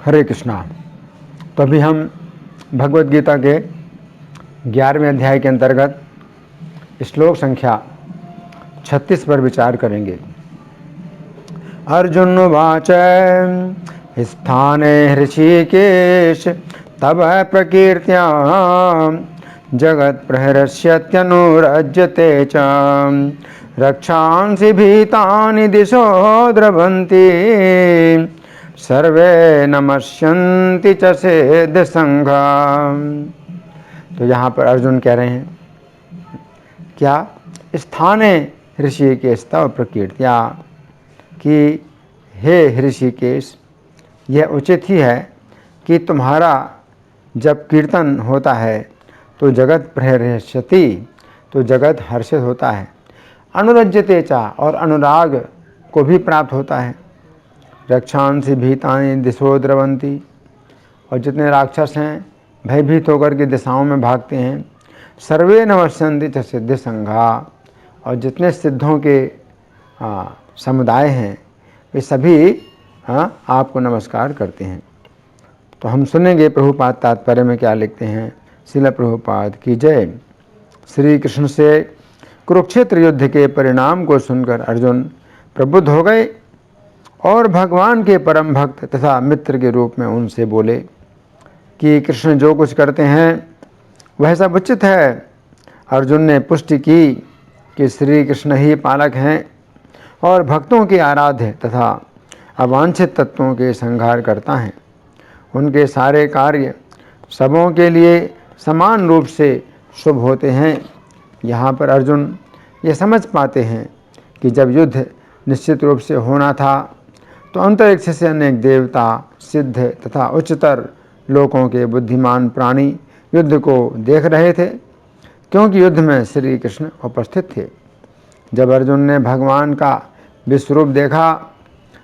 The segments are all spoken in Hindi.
हरे कृष्णा। तो अभी हम भगवद गीता के 11वें अध्याय के अंतर्गत श्लोक संख्या 36 पर विचार करेंगे। अर्जुन उवाच स्थाने हृषीकेश तव प्रकीर्त्या जगत्प्रहृष्यत्यनुरज्यते च रक्षांसि भीतानि दिशो द्रवन्ति सर्वे नमस्यन्ति च सिद्ध संघा। तो यहाँ पर अर्जुन कह रहे हैं, क्या स्थाने ऋषिकेश तव प्रकीर्त्या, कि हे ऋषिकेश, यह उचित ही है कि तुम्हारा जब कीर्तन होता है तो जगत प्रहर्षति, तो जगत हर्षित होता है। अनुरज्यते चा, और अनुराग को भी प्राप्त होता है। रक्षांसि भीतानि दिशो द्रवंती, और जितने राक्षस हैं भयभीत होकर के दिशाओं में भागते हैं। सर्वे नमस्यन्ति च सिद्ध संघा, और जितने सिद्धों के समुदाय हैं वे सभी आपको नमस्कार करते हैं। तो हम सुनेंगे प्रभुपाद तात्पर्य में क्या लिखते हैं। श्रील प्रभुपाद की जय। श्री कृष्ण से कुरुक्षेत्र युद्ध के परिणाम को सुनकर अर्जुन प्रबुद्ध हो गए और भगवान के परम भक्त तथा मित्र के रूप में उनसे बोले कि कृष्ण जो कुछ करते हैं वह सब उचित है। अर्जुन ने पुष्टि की कि श्री कृष्ण ही पालक हैं और भक्तों के आराध्य तथा अवांछित तत्वों के संहार करता है। उनके सारे कार्य सबों के लिए समान रूप से शुभ होते हैं। यहाँ पर अर्जुन ये समझ पाते हैं कि जब युद्ध निश्चित रूप से होना था तो अंतरिक्ष से अनेक देवता, सिद्ध तथा उच्चतर लोकों के बुद्धिमान प्राणी युद्ध को देख रहे थे, क्योंकि युद्ध में श्री कृष्ण उपस्थित थे। जब अर्जुन ने भगवान का विश्वरूप देखा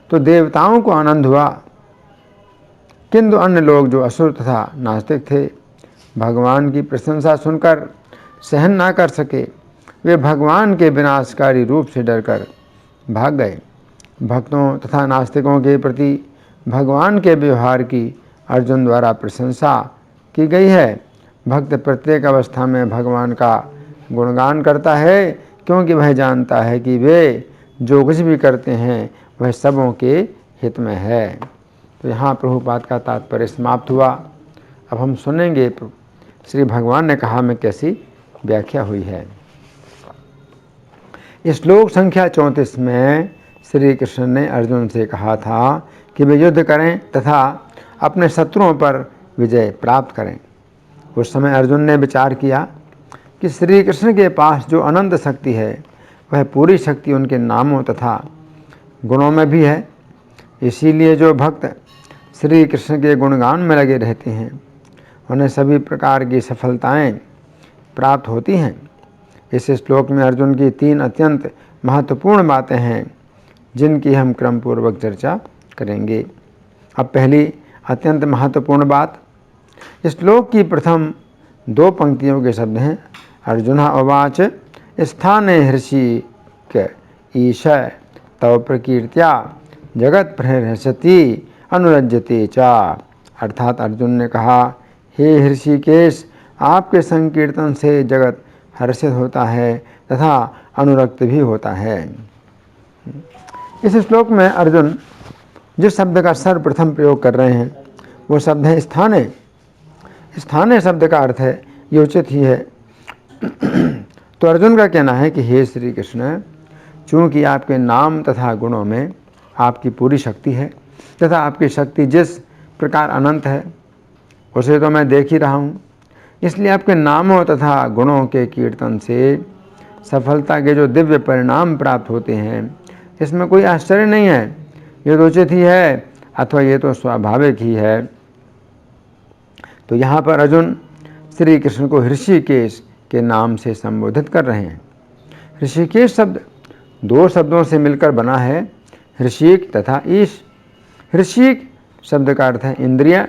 तो देवताओं को आनंद हुआ, किंतु अन्य लोग जो असुर तथा नास्तिक थे भगवान की प्रशंसा सुनकर सहन ना कर सके। वे भगवान के विनाशकारी रूप से डरकर भाग गए। भक्तों तथा नास्तिकों के प्रति भगवान के व्यवहार की अर्जुन द्वारा प्रशंसा की गई है। भक्त प्रत्येक अवस्था में भगवान का गुणगान करता है, क्योंकि वह जानता है कि वे जो कुछ भी करते हैं वह सबों के हित में है। तो यहाँ प्रभुपाद का तात्पर्य समाप्त हुआ। अब हम सुनेंगे श्री भगवान ने कहा में कैसी व्याख्या हुई है। श्लोक संख्या 34 में श्री कृष्ण ने अर्जुन से कहा था कि वे युद्ध करें तथा अपने शत्रुओं पर विजय प्राप्त करें। उस समय अर्जुन ने विचार किया कि श्री कृष्ण के पास जो अनंत शक्ति है वह पूरी शक्ति उनके नामों तथा गुणों में भी है। इसीलिए जो भक्त श्री कृष्ण के गुणगान में लगे रहते हैं उन्हें सभी प्रकार की सफलताएं प्राप्त होती हैं। इस श्लोक में अर्जुन की 3 अत्यंत महत्वपूर्ण बातें हैं जिनकी हम क्रमपूर्वक चर्चा करेंगे। अब पहली अत्यंत महत्वपूर्ण बात, इस श्लोक की प्रथम 2 पंक्तियों के शब्द हैं अर्जुन उवाच स्थाने हृषिक ईश तव प्रकीर्त्या जगत प्रहर्षति अनुरज्यते चा। अर्थात अर्जुन ने कहा, हे ऋषिकेश, आपके संकीर्तन से जगत हर्षित होता है तथा अनुरक्त भी होता है। इस श्लोक में अर्जुन जिस शब्द का सर्वप्रथम प्रयोग कर रहे हैं वो शब्द है स्थाने। स्थाने शब्द का अर्थ है ये उचित ही है। तो अर्जुन का कहना है कि हे श्री कृष्ण, चूँकि आपके नाम तथा गुणों में आपकी पूरी शक्ति है तथा आपकी शक्ति जिस प्रकार अनंत है उसे तो मैं देख ही रहा हूँ, इसलिए आपके नामों तथा गुणों के कीर्तन से सफलता के जो दिव्य परिणाम प्राप्त होते हैं इसमें कोई आश्चर्य नहीं है। ये तो उचित ही है अथवा ये तो स्वाभाविक ही है। तो यहाँ पर अर्जुन श्री कृष्ण को ऋषिकेश के नाम से संबोधित कर रहे हैं। ऋषिकेश शब्द 2 शब्दों से मिलकर बना है, ऋषिक तथा ईश। ऋषिक शब्द का अर्थ है इंद्रिय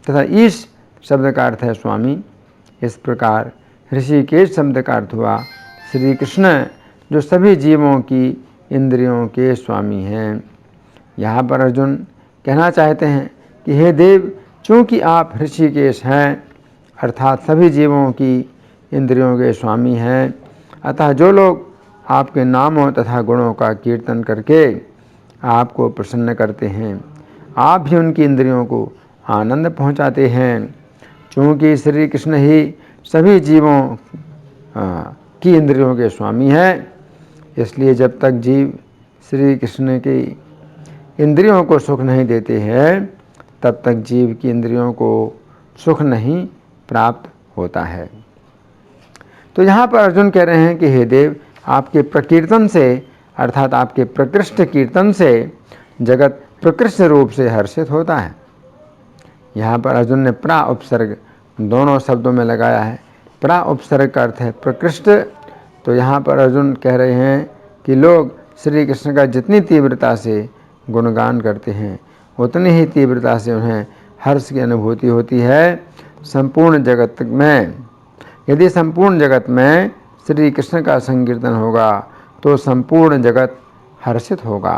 तथा ईश शब्द का अर्थ है स्वामी। इस प्रकार ऋषिकेश शब्द का अर्थ हुआ श्री कृष्ण जो सभी जीवों की इंद्रियों के स्वामी हैं। यहाँ पर अर्जुन कहना चाहते हैं कि हे देव, चूँकि आप ऋषिकेश हैं, अर्थात सभी जीवों की इंद्रियों के स्वामी हैं, अतः जो लोग आपके नामों तथा गुणों का कीर्तन करके आपको प्रसन्न करते हैं, आप भी उनकी इंद्रियों को आनंद पहुंचाते हैं। चूँकि श्री कृष्ण ही सभी जीवों की इंद्रियों के स्वामी हैं, इसलिए जब तक जीव श्री कृष्ण की इंद्रियों को सुख नहीं देते हैं, तब तक जीव की इंद्रियों को सुख नहीं प्राप्त होता है। तो यहाँ पर अर्जुन कह रहे हैं कि हे देव, आपके प्रकीर्तन से, अर्थात आपके प्रकृष्ट कीर्तन से जगत प्रकृष्ट रूप से हर्षित होता है। यहाँ पर अर्जुन ने प्रा उपसर्ग दोनों शब्दों में लगाया है। प्रा उपसर्ग का अर्थ है प्रकृष्ट। तो यहाँ पर अर्जुन कह रहे हैं कि लोग श्री कृष्ण का जितनी तीव्रता से गुणगान करते हैं, उतनी ही तीव्रता से उन्हें हर्ष की अनुभूति होती है संपूर्ण जगत में। यदि संपूर्ण जगत में श्री कृष्ण का संकीर्तन होगा तो संपूर्ण जगत हर्षित होगा।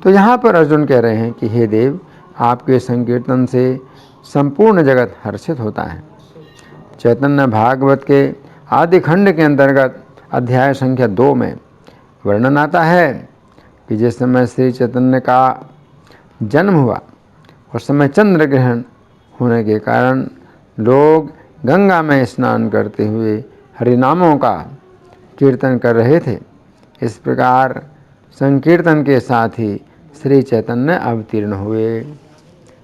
तो यहाँ पर अर्जुन कह रहे हैं कि हे देव, आपके संकीर्तन से संपूर्ण जगत हर्षित होता है। चैतन्य भागवत के आदि खंड के अंतर्गत अध्याय संख्या 2 में वर्णन आता है कि जिस समय श्री चैतन्य का जन्म हुआ, उस समय चंद्र ग्रहण होने के कारण लोग गंगा में स्नान करते हुए हरिनामों का कीर्तन कर रहे थे। इस प्रकार संकीर्तन के साथ ही श्री चैतन्य अवतीर्ण हुए।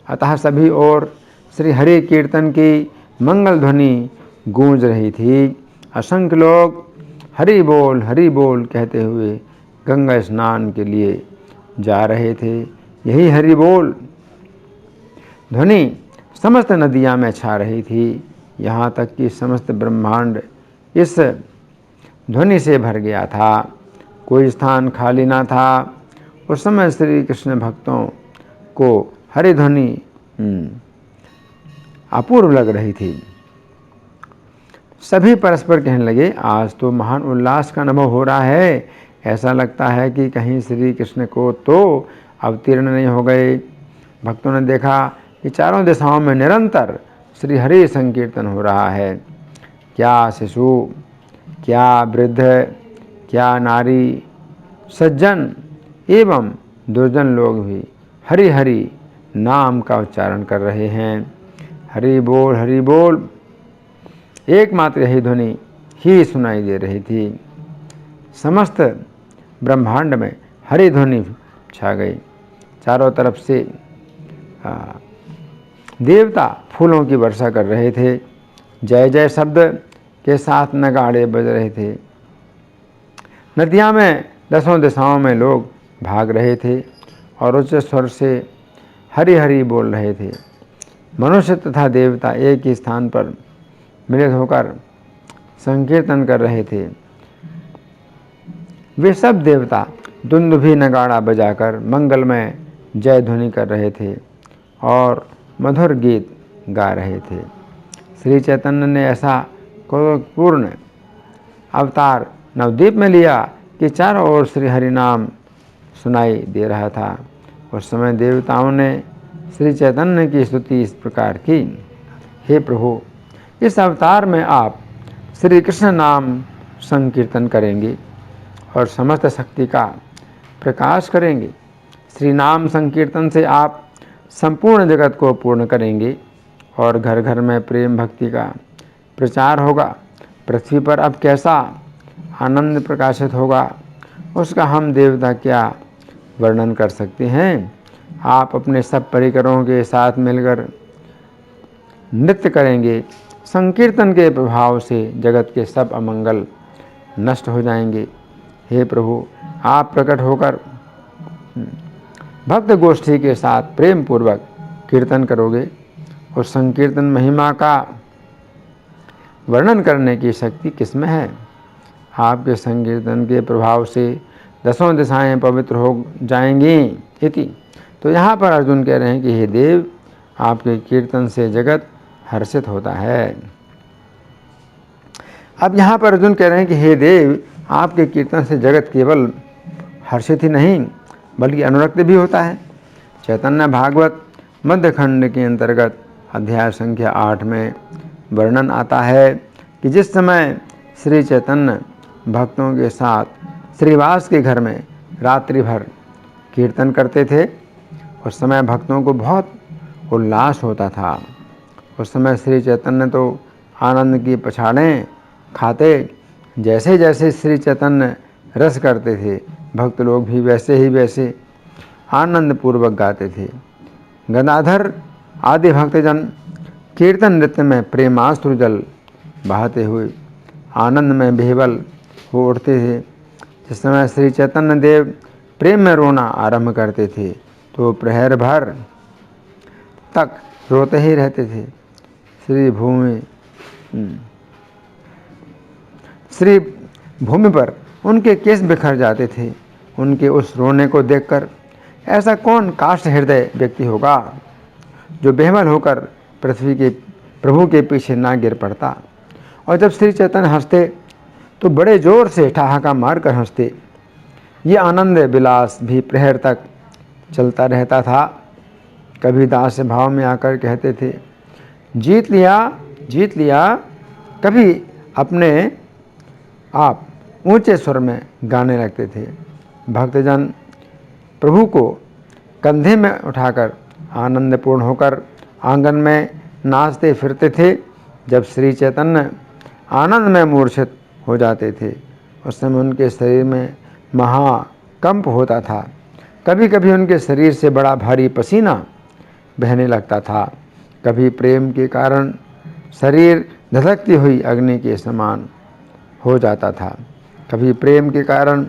अतः सभी ओर श्री हरि कीर्तन की मंगल ध्वनि गूंज रही थी। असंख्य लोग हरि बोल कहते हुए गंगा स्नान के लिए जा रहे थे। यही हरि बोल ध्वनि समस्त नदियाँ में छा रही थी, यहाँ तक कि समस्त ब्रह्मांड इस ध्वनि से भर गया था। कोई स्थान खाली ना था। उस समय श्री कृष्ण भक्तों को हरि ध्वनि अपूर्व लग रही थी। सभी परस्पर कहने लगे, आज तो महान उल्लास का अनुभव हो रहा है। ऐसा लगता है कि कहीं श्री कृष्ण को तो अवतीर्ण नहीं हो गए। भक्तों ने देखा कि चारों दिशाओं में निरंतर श्री हरि संकीर्तन हो रहा है। क्या शिशु, क्या वृद्ध, क्या नारी, सज्जन एवं दुर्जन लोग भी हरि हरि नाम का उच्चारण कर रहे हैं। हरि बोल एकमात्र यही ध्वनि ही सुनाई दे रही थी। समस्त ब्रह्मांड में हरि ध्वनि छा गई। चारों तरफ से देवता फूलों की वर्षा कर रहे थे। जय जय शब्द के साथ नगाड़े बज रहे थे। नदियाँ में दसों दिशाओं में लोग भाग रहे थे और उच्च स्वर से हरि हरि बोल रहे थे। मनुष्य तथा देवता एक ही स्थान पर मिलित होकर संकीर्तन कर रहे थे। वे सब देवता दुंदुभी नगाड़ा बजाकर मंगलमय जय ध्वनि कर रहे थे और मधुर गीत गा रहे थे। श्री चैतन्य ने ऐसा पूर्ण अवतार नवद्वीप में लिया कि चारों ओर श्री हरि नाम सुनाई दे रहा था। उस समय देवताओं ने श्री चैतन्य की स्तुति इस प्रकार की, हे प्रभु, इस अवतार में आप श्री कृष्ण नाम संकीर्तन करेंगे और समस्त शक्ति का प्रकाश करेंगे। श्री नाम संकीर्तन से आप संपूर्ण जगत को पूर्ण करेंगे और घर घर में प्रेम भक्ति का प्रचार होगा। पृथ्वी पर अब कैसा आनंद प्रकाशित होगा, उसका हम देवता क्या वर्णन कर सकते हैं। आप अपने सब परिकरों के साथ मिलकर नृत्य करेंगे। संकीर्तन के प्रभाव से जगत के सब अमंगल नष्ट हो जाएंगे। हे प्रभु, आप प्रकट होकर भक्त गोष्ठी के साथ प्रेम पूर्वक कीर्तन करोगे। उस संकीर्तन महिमा का वर्णन करने की शक्ति किसमें है। आपके संकीर्तन के प्रभाव से दसों दिशाएं पवित्र हो जाएंगी। इति। तो यहाँ पर अर्जुन कह रहे हैं कि हे देव, आपके कीर्तन से जगत हर्षित होता है। अब यहाँ पर अर्जुन कह रहे हैं कि हे देव, आपके कीर्तन से जगत केवल हर्षित ही नहीं बल्कि अनुरक्त भी होता है। चैतन्य भागवत मध्यखंड के अंतर्गत अध्याय संख्या 8 में वर्णन आता है कि जिस समय श्री चैतन्य भक्तों के साथ श्रीवास के घर में रात्रि भर कीर्तन करते थे, उस समय भक्तों को बहुत उल्लास होता था। उस समय श्री चैतन्य तो आनंद की पछाड़ें खाते। जैसे जैसे श्री चैतन्य रस करते थे, भक्त लोग भी वैसे ही वैसे आनंद पूर्वक गाते थे। गदाधर आदि भक्तजन कीर्तन नृत्य में प्रेमाश्रु जल बहाते हुए आनंद में बेहबल हो उठते थे। जिस समय श्री चैतन्य देव प्रेम में रोना आरंभ करते थे तो प्रहर भर तक रोते ही रहते थे। श्री भूमि पर उनके केस बिखर जाते थे। उनके उस रोने को देखकर ऐसा कौन काष्ठ हृदय व्यक्ति होगा जो बेहबल होकर पृथ्वी के प्रभु के पीछे ना गिर पड़ता। और जब श्री चैतन्य हंसते तो बड़े जोर से ठहाका मारकर हंसते। ये आनंद विलास भी प्रहर तक चलता रहता था। कभी दास भाव में आकर कहते थे, जीत लिया जीत लिया। कभी अपने आप ऊंचे स्वर में गाने लगते थे। भक्तजन प्रभु को कंधे में उठाकर आनंदपूर्ण होकर आंगन में नाचते फिरते थे। जब श्री चैतन्य आनंद में मूर्छित हो जाते थे, उस समय उनके शरीर में महाकंप होता था। कभी कभी उनके शरीर से बड़ा भारी पसीना बहने लगता था। कभी प्रेम के कारण शरीर धधकती हुई अग्नि के समान हो जाता था। कभी प्रेम के कारण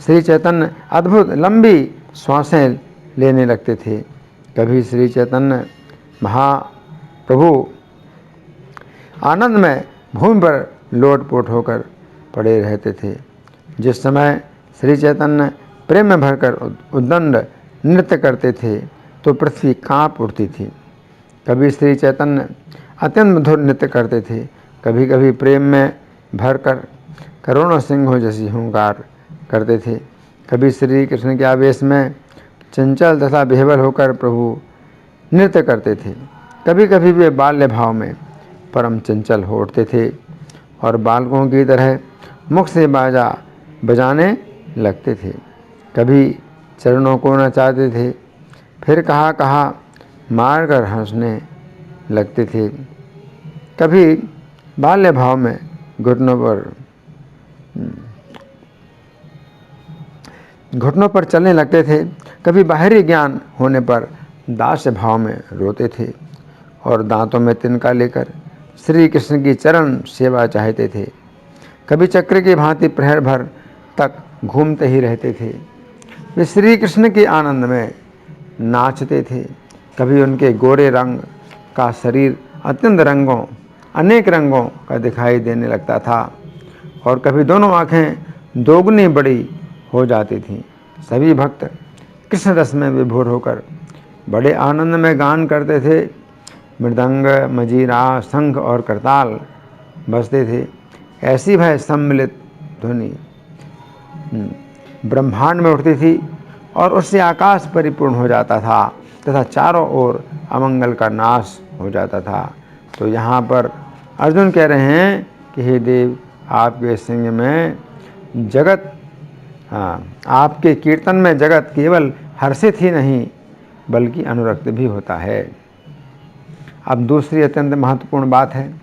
श्री चैतन्य अद्भुत लंबी श्वासें लेने लगते थे। कभी श्री चैतन्य महाप्रभु आनंद में भूमि पर लोटपोट होकर पड़े रहते थे। जिस समय श्री चैतन्य प्रेम में भरकर उद्दंड नृत्य करते थे तो पृथ्वी कांप उठती थी। कभी श्री चैतन्य अत्यंत मधुर नृत्य करते थे। कभी कभी प्रेम में भरकर करोड़ों सिंहों जैसी हुंकार करते थे। कभी श्री कृष्ण के आवेश में चंचल तथा बेहबल होकर प्रभु नृत्य करते थे। कभी कभी वे बाल्य भाव में परम चंचल हो उठते थे और बालकों की तरह मुख से बाजा बजाने लगते थे। कभी चरणों को नचाते थे, फिर कहा मार कर हंसने लगते थे। कभी बाल्य भाव में घुटनों पर चलने लगते थे। कभी बाहरी ज्ञान होने पर दास्य भाव में रोते थे और दांतों में तिनका लेकर श्री कृष्ण की चरण सेवा चाहते थे। कभी चक्र की भांति प्रहर भर तक घूमते ही रहते थे। वे श्री कृष्ण के आनंद में नाचते थे। कभी उनके गोरे रंग का शरीर अनेक रंगों का दिखाई देने लगता था और कभी दोनों आँखें दोगुनी बड़ी हो जाती थीं। सभी भक्त कृष्ण रस में विभोर होकर बड़े आनंद में गान करते थे। मृदंग, मजीरा, शंख और करताल बजते थे। ऐसी भय सम्मिलित ध्वनि ब्रह्मांड में उठती थी और उससे आकाश परिपूर्ण हो जाता था तथा चारों ओर अमंगल का नाश हो जाता था। तो यहाँ पर अर्जुन कह रहे हैं कि हे देव, आपके सिंह में जगत आपके कीर्तन में जगत केवल हर्षित ही नहीं बल्कि अनुरक्त भी होता है। अब दूसरी अत्यंत महत्वपूर्ण बात है।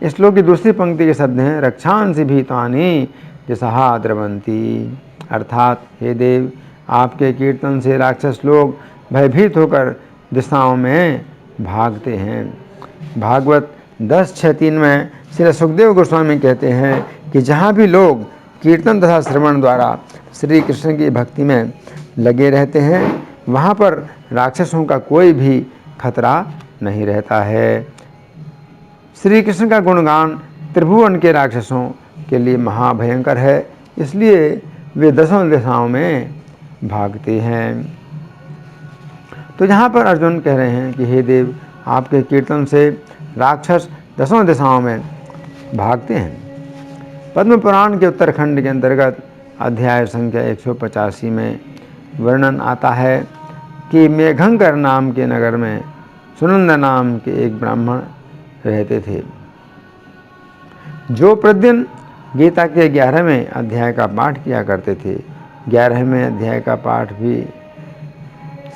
इस श्लोक की दूसरी पंक्ति के शब्द हैं रक्षांसि भीतानि जसहा द्रवंती, अर्थात हे देव, आपके कीर्तन से राक्षस लोग भयभीत होकर दिशाओं में भागते हैं। भागवत 10:6-3 में श्री सुखदेव गोस्वामी कहते हैं कि जहाँ भी लोग कीर्तन तथा श्रवण द्वारा श्री कृष्ण की भक्ति में लगे रहते हैं, वहाँ पर राक्षसों का कोई भी खतरा नहीं रहता है। श्री कृष्ण का गुणगान त्रिभुवन के राक्षसों के लिए महाभयंकर है, इसलिए वे दसों दिशाओं में भागते हैं। तो यहाँ पर अर्जुन कह रहे हैं कि हे देव, आपके कीर्तन से राक्षस दसों दिशाओं में भागते हैं। पद्म पुराण के उत्तरखंड के अंतर्गत अध्याय संख्या 185 में वर्णन आता है कि मेघंकर नाम के नगर में सुनंद नाम के एक ब्राह्मण रहते थे, जो प्रतिदिन गीता के 11वें अध्याय का पाठ किया करते थे। 11वें अध्याय का पाठ भी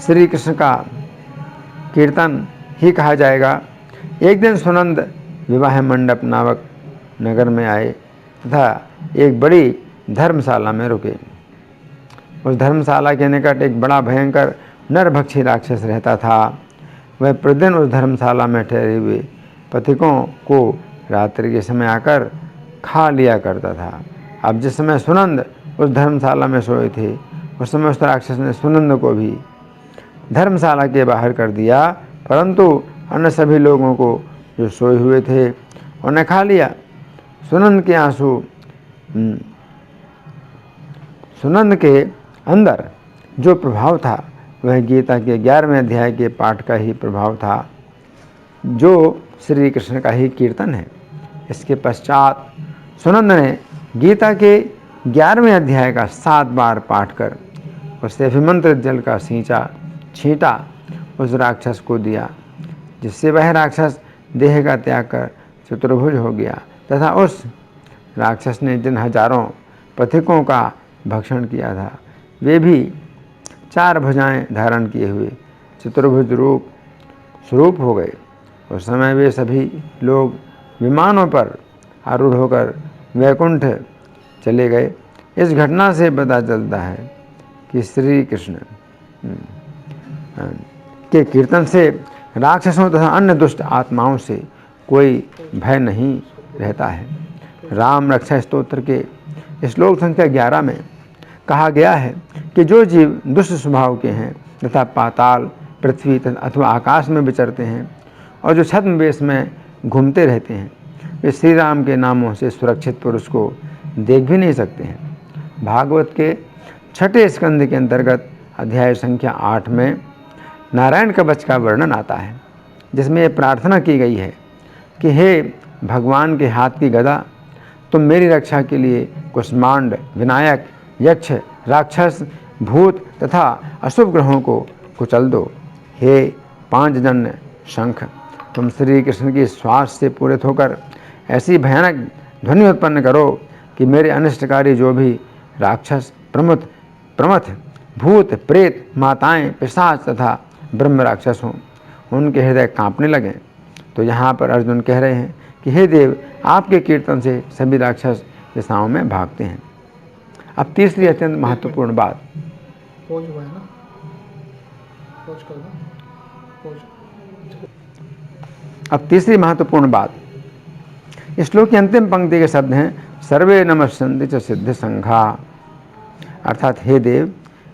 श्री कृष्ण का कीर्तन ही कहा जाएगा। एक दिन सुनंद विवाह मंडप नामक नगर में आए तथा एक बड़ी धर्मशाला में रुके। उस धर्मशाला के निकट एक बड़ा भयंकर नरभक्षी राक्षस रहता था। वह प्रतिदिन उस धर्मशाला में ठहरे हुए पथिकों को रात्रि के समय आकर खा लिया करता था। अब जिस समय सुनंद उस धर्मशाला में सोए थे, उस समय उस राक्षस ने सुनंद को भी धर्मशाला के बाहर कर दिया, परंतु अन्य सभी लोगों को जो सोए हुए थे उन्हें खा लिया। सुनंद के अंदर जो प्रभाव था वह गीता के 11वें अध्याय के पाठ का ही प्रभाव था, जो श्री कृष्ण का ही कीर्तन है। इसके पश्चात सुनंद ने गीता के 11वें अध्याय का 7 बार पाठ कर उससे अभिमंत्रित जल का छींटा उस राक्षस को दिया, जिससे वह राक्षस देह का त्याग कर चतुर्भुज हो गया तथा उस राक्षस ने जिन हजारों पथिकों का भक्षण किया था, वे भी 4 भुजाएं धारण किए हुए चतुर्भुज स्वरूप हो गए। उस समय वे सभी लोग विमानों पर आरूढ़ होकर वैकुंठ चले गए। इस घटना से पता चलता है कि श्री कृष्ण के कीर्तन से राक्षसों तथा अन्य दुष्ट आत्माओं से कोई भय नहीं रहता है। राम रक्षा स्तोत्र के श्लोक संख्या 11 में कहा गया है कि जो जीव दुष्ट स्वभाव के हैं तथा पाताल, पृथ्वी अथवा आकाश में विचरते हैं और जो छद्म वेश में घूमते रहते हैं, वे श्री राम के नामों से सुरक्षित पुरुष को देख भी नहीं सकते हैं। भागवत के 6ठे स्कंद के अंतर्गत अध्याय संख्या 8 में नारायण कवच का वर्णन आता है, जिसमें यह प्रार्थना की गई है कि हे भगवान के हाथ की गदा, तुम मेरी रक्षा के लिए कुष्मांड, विनायक, यक्ष, राक्षस, भूत तथा अशुभ ग्रहों को कुचल दो। हे पांचजन्य शंख, तुम श्री कृष्ण की श्वास से पूरित होकर ऐसी भयानक ध्वनि उत्पन्न करो कि मेरे अनिष्टकारी जो भी राक्षस, प्रमथ, भूत, प्रेत, माताएं, पिशाच तथा ब्रह्म राक्षस हों, उनके हृदय कांपने लगें। तो यहाँ पर अर्जुन कह रहे हैं कि हे देव, आपके कीर्तन से सभी राक्षस दिशाओं में भागते हैं। अब तीसरी अत्यंत महत्वपूर्ण बात, इस श्लोक की अंतिम पंक्ति के शब्द हैं सर्वे नमस्यन्ति च सिद्ध संघा, अर्थात हे देव,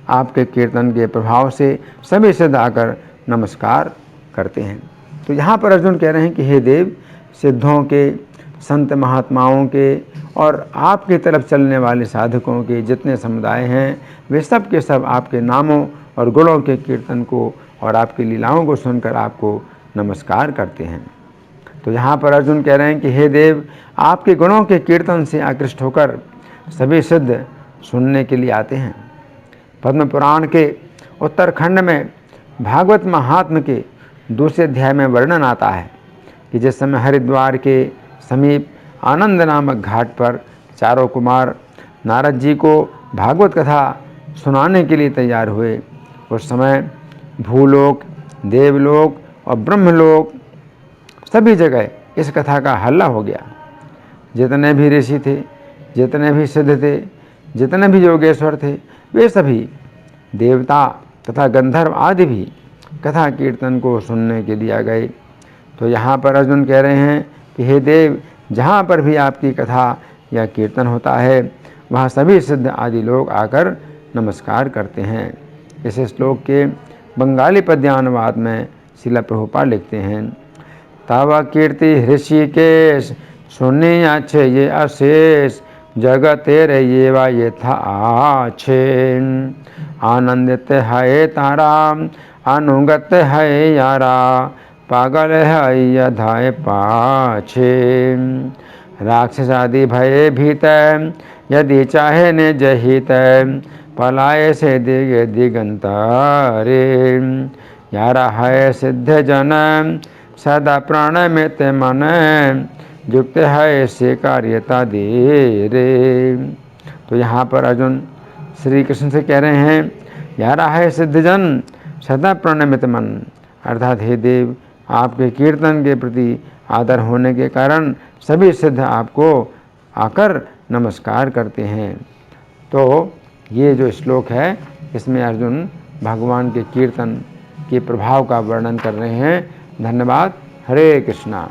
आपके कीर्तन के प्रभाव से सभी सिद्ध आकर नमस्कार करते हैं। तो यहाँ पर अर्जुन कह रहे हैं कि हे देव, सिद्धों के, संत महात्माओं के और आपकी तरफ चलने वाले साधकों के जितने समुदाय हैं, वे सब के सब आपके नामों और गुणों के कीर्तन को और आपकी लीलाओं को सुनकर आपको नमस्कार करते हैं। तो यहाँ पर अर्जुन कह रहे हैं कि हे देव, आपके गुणों के कीर्तन से आकृष्ट होकर सभी सिद्ध सुनने के लिए आते हैं। पद्म पुराण के उत्तरखंड में भागवत महात्म्य के 2 अध्याय में वर्णन आता है कि जिस समय हरिद्वार के समीप आनंद नामक घाट पर चारों कुमार नारद जी को भागवत कथा सुनाने के लिए तैयार हुए, उस समय भूलोक, देवलोक और ब्रह्मलोक सभी जगह इस कथा का हल्ला हो गया। जितने भी ऋषि थे, जितने भी सिद्ध थे, जितने भी योगेश्वर थे, वे सभी देवता तथा गंधर्व आदि भी कथा कीर्तन को सुनने के लिए आ गए। तो यहाँ पर अर्जुन कह रहे हैं कि हे देव, जहाँ पर भी आपकी कथा या कीर्तन होता है, वहाँ सभी सिद्ध आदि लोग आकर नमस्कार करते हैं। इस श्लोक के बंगाली पद्यानुवाद में शिला प्रभुपाद लिखते हैं, तव कीर्ति ऋषिकेश सुनिया छे ये अशेष, जगतेर ये वा ये था आछे, आनंदित है तारा अनुगत है यारा, पागल है यधाय पाछे, राक्षस आदि भय भीत यदि चाहे ने जहित, पलाए से दिग दिगंतारे, यारा है सिद्ध जन सदा प्राण में ते मन, युक्त है से कार्यता दे रे। तो यहाँ पर अर्जुन श्री कृष्ण से कह रहे हैं, यारा है सिद्ध जन सदा प्रणमित मन, अर्थात हे देव, आपके कीर्तन के प्रति आदर होने के कारण सभी सिद्ध आपको आकर नमस्कार करते हैं। तो ये जो श्लोक है, इसमें अर्जुन भगवान के कीर्तन के प्रभाव का वर्णन कर रहे हैं। धन्यवाद। हरे कृष्णा।